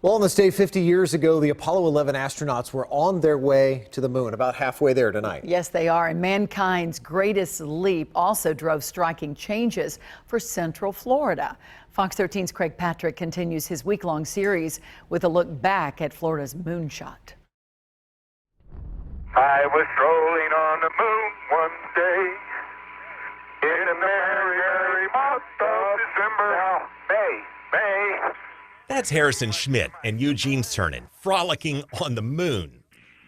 Well, on this day 50 years ago, the Apollo 11 astronauts were on their way to the moon, about halfway there tonight. Yes, they are. And mankind's greatest leap also drove striking changes for Central Florida. Fox 13's Craig Patrick continues his week-long series with a look back at Florida's moonshot. I was strolling on the moon one day in a merry, merry month of December. Now, May. That's Harrison Schmidt and Eugene Cernan frolicking on the moon.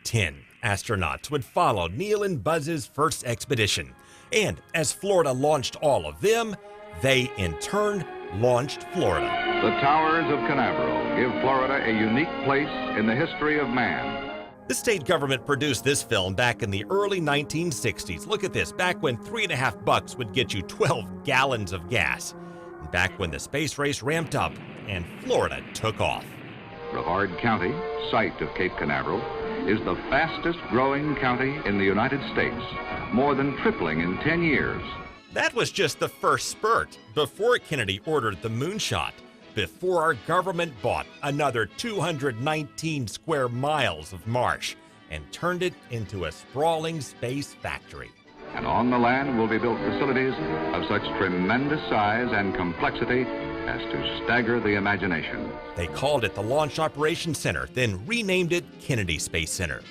10 astronauts would follow Neil and Buzz's first expedition. And as Florida launched all of them, they in turn launched Florida. The towers of Canaveral give Florida a unique place in the history of man. The state government produced this film back in the early 1960s. Look at this, back when $3.50 would get you 12 gallons of gas. Back when the space race ramped up and Florida took off. Brevard County, site of Cape Canaveral, is the fastest growing county in the United States, more than tripling in 10 years. That was just the first spurt before Kennedy ordered the moonshot, before our government bought another 219 square miles of marsh and turned it into a sprawling space factory. And on the land will be built facilities of such tremendous size and complexity as to stagger the imagination. They called it the Launch Operations Center, then renamed it Kennedy Space Center.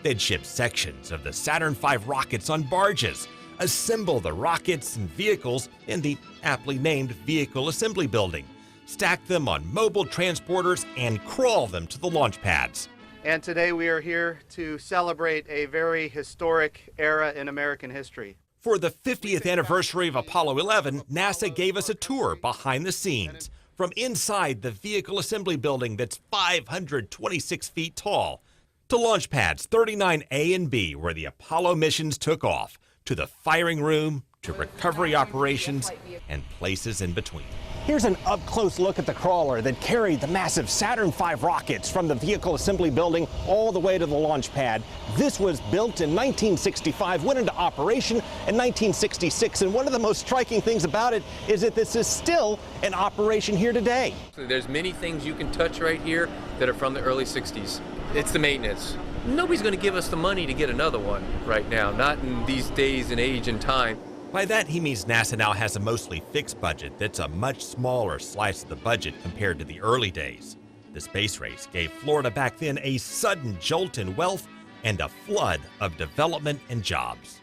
They'd ship sections of the Saturn V rockets on barges, assemble the rockets and vehicles in the aptly named Vehicle Assembly Building, stack them on mobile transporters, and crawl them to the launch pads. And today we are here to celebrate a very historic era in American history. For the 50th anniversary of Apollo 11, NASA gave us a tour behind the scenes, from inside the Vehicle Assembly Building that's 526 feet tall, to launch pads 39A and B where the Apollo missions took off, to the firing room, to recovery operations, and places in between. Here's an up-close look at the crawler that carried the massive Saturn V rockets from the Vehicle Assembly Building all the way to the launch pad. This was built in 1965, went into operation in 1966, and one of the most striking things about it is that this is still in operation here today. There's many things you can touch right here that are from the early 60s. It's the maintenance. Nobody's going to give us the money to get another one right now, not in these days and age and time. By that, he means NASA now has a mostly fixed budget that's a much smaller slice of the budget compared to the early days. The space race gave Florida back then a sudden jolt in wealth and a flood of development and jobs.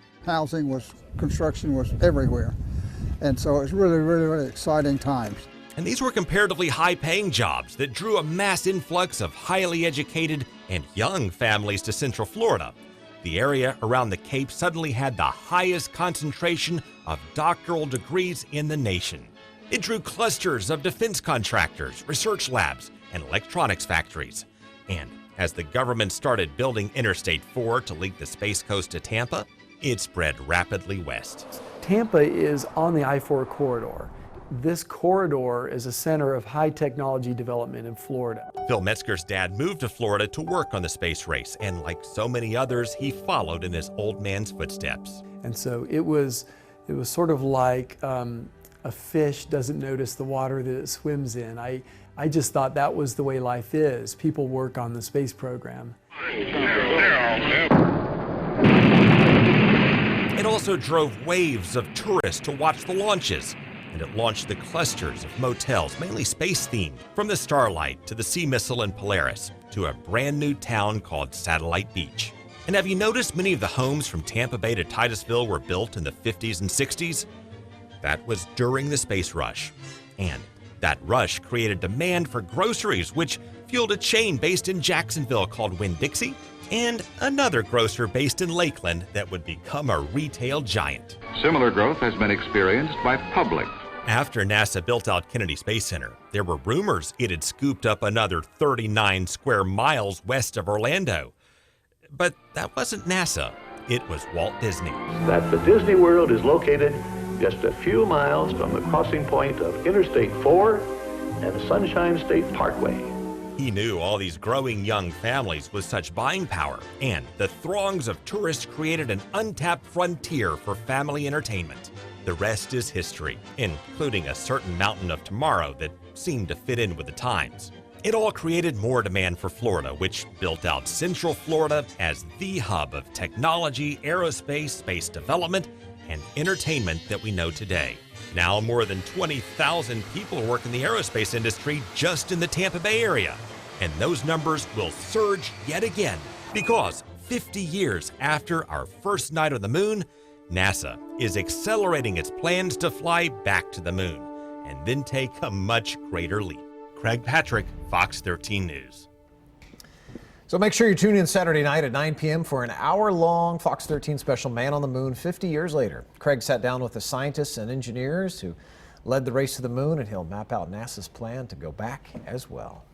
Construction was everywhere. And so it was really exciting times. And these were comparatively high-paying jobs that drew a mass influx of highly educated and young families to Central Florida. The area around the Cape suddenly had the highest concentration of doctoral degrees in the nation. It drew clusters of defense contractors, research labs, and electronics factories. And as the government started building Interstate 4 to link the Space Coast to Tampa, it spread rapidly west. Tampa is on the I-4 corridor. This corridor is a center of high technology development in Florida. Phil Metzger's dad moved to Florida to work on the space race, and like so many others, he followed in his old man's footsteps. And so it was sort of like a fish doesn't notice the water that it swims in. I just thought that was the way life is. People work on the space program. It also drove waves of tourists to watch the launches. And it launched the clusters of motels, mainly space-themed, from the Starlight to the Sea Missile and Polaris to a brand new town called Satellite Beach. And have you noticed many of the homes from Tampa Bay to Titusville were built in the 50s and 60s? That was during the space rush. And that rush created demand for groceries, which fueled a chain based in Jacksonville called Winn-Dixie, and another grocer based in Lakeland that would become a retail giant. Similar growth has been experienced by Publix. After NASA built out Kennedy Space Center, there were rumors it had scooped up another 39 square miles west of Orlando. But that wasn't NASA, it was Walt Disney. That the Disney World is located just a few miles from the crossing point of Interstate 4 and Sunshine State Parkway. He knew all these growing young families with such buying power, and the throngs of tourists created an untapped frontier for family entertainment. The rest is history, including a certain mountain of tomorrow that seemed to fit in with the times. It all created more demand for Florida, which built out Central Florida as the hub of technology, aerospace, space development, and entertainment that we know today. Now more than 20,000 people work in the aerospace industry just in the Tampa Bay area. And those numbers will surge yet again because 50 years after our first night on the moon, NASA is accelerating its plans to fly back to the moon and then take a much greater leap. Craig Patrick, Fox 13 News. So make sure you tune in Saturday night at 9 p.m. for an hour-long Fox 13 special, Man on the Moon 50 years later. Craig sat down with the scientists and engineers who led the race to the moon, and he'll map out NASA's plan to go back as well.